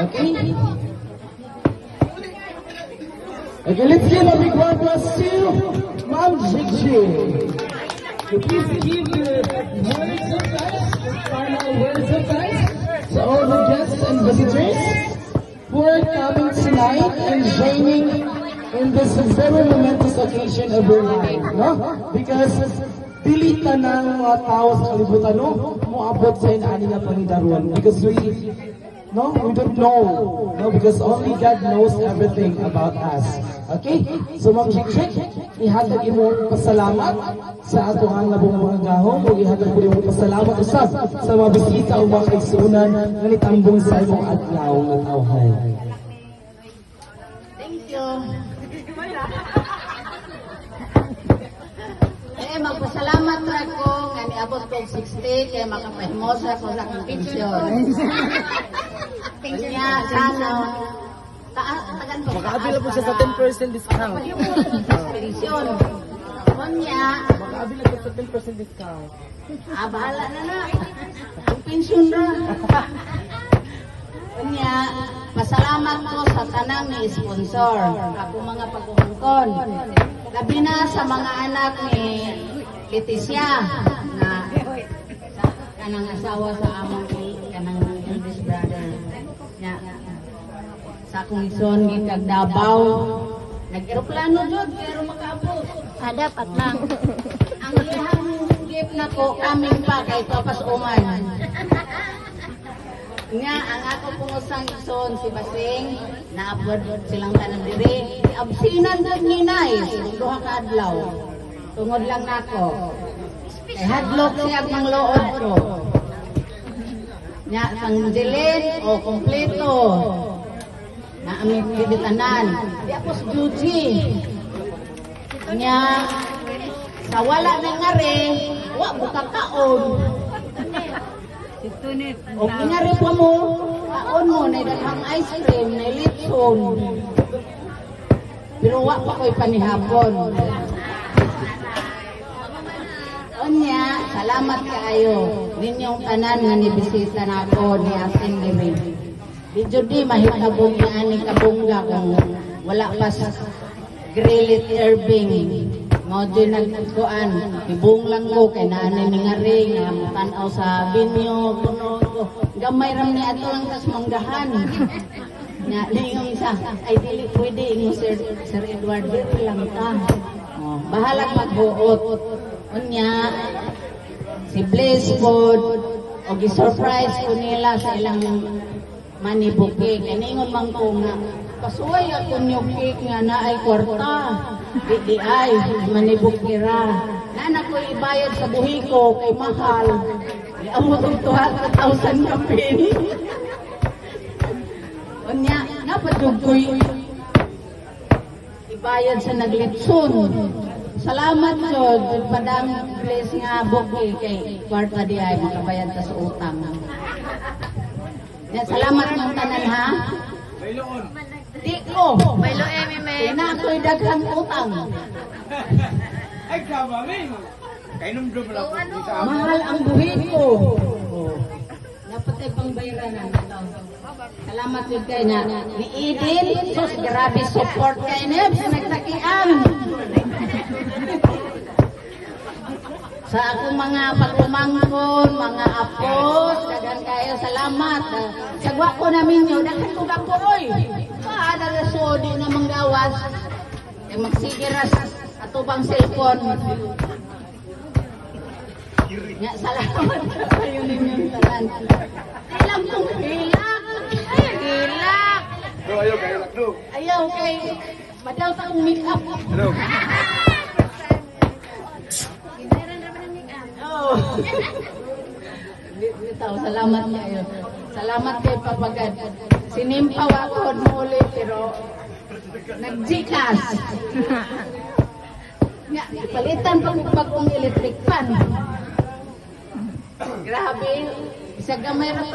Okay? Okay, let's give a big round of applause to Ma'am Gigi. So please give the words of thanks, final words of thanks to all the guests and visitors who are coming tonight and joining in this very momentous occasion of your life, no? Because dili tanang mga tao sa kalibutan, no? Moabot sa inani nga panidaruan. Because we don't know, no? Because only God knows everything about us. Okay? So, Ma'am Chik, ihatag imong pasalamat sa ato ang labong mga gahong, o ihatag po imong pasalamat usab sa mga bisita o mga kaigsunan na nitambong sa imong adlaw ng tawhay. Thank you. Magpasalamat ra ko nga niabot ko 60 kay makapahimosa ko sa akong pensyon. Kanya sana tagan ko. Makaabila po siya sa 10% discount. Pensyon. Kanya Makaabila po sa 10% discount. bahala na. Pensyon na. Kanya, pasalamat ko sa tanang ni sponsor, ako mga pagkumangkon. Labi na sa mga anak ni Leticia, na kanang asawa sa among kanang eldest brother. Nya, sa akong ison, gitag Davao, nag-aeroplano jud pero makaabot. Dapat lang. Ang ihang gift na ko, kaming pa kay Papas Uman. Nga, ang ako pungusang ison, si Basing, na-upload silang tanan diri. Absinan doon ni Nay, duha ka adlaw. Tungod lang nako. Kay hadlok siya ang lood ko. Nga, ang dilin o kompleto. Na aming bibitanan. Di ako si Juji. Nga, sa wala na nga rin, wa buka kaon. O ingari pa mo, kaon mo, na daghang ice cream, na litson. Pero wa pa ko'y panihapon. Onya, salamat kaayo. Ninyong tanan nga nibisita na ako ni Asin Lirin. Di judi mahitabong ni ani kabungga kung wala pa sa grillit Irving. Mo din nagkuan, ibong lang ko kay naanay ni nga ring nga tanaw sa binyo kuno ko. Gamay ram ni ato lang tas manggahan. Nya yung isa ay dili pwede ingo Sir Edward dito lang ta. Oh, bahala magbuot. Unya si Blaze Food og gi-surprise ko nila sa ilang money bouquet. Kaningon man ko nga pasuway ako niyo cake nga na ay kwarta. Di ay manibukira. Nana ko ibayad sa buhi ko kay mahal. Amot ang 200,000 ka pin. Unya, napadug ko'y ibayad sa naglitson. Salamat Lord, padang place nga buki kay kwarta di ay makabayad ta sa utang. Salamat ng tanan ha. Di ko. Baylo eme Ina ko'y daghang utang. Ay, kama rin. Kainom doon pala po dito. Mahal ang buhi ko. Dapat ay pangbayranan. Salamat yun kayo na. Ni Eden, sus, grabe support kayo niya sa nagsakian. Sa akong mga pagkumangkon, mga apos, dagan kayo, salamat. Sagwa ko namin yun, dagan ko kapoy. Paano na so, di na manggawas. Eh, magsigiras ato bang cellphone. Nga, salamat kayo ninyong talan. Ilang kong hilak. Ay, hilak. Do, ayaw kayo lang, do. Ayaw, kay madaw sa akong make-up. Do. Oh. Bitaw, salamat kayo. Salamat kay Papagad. Sinimpaw ako muli, pero nag-Gcash. Nga, palitan pag kong electric fan. Grabe, isa gamay na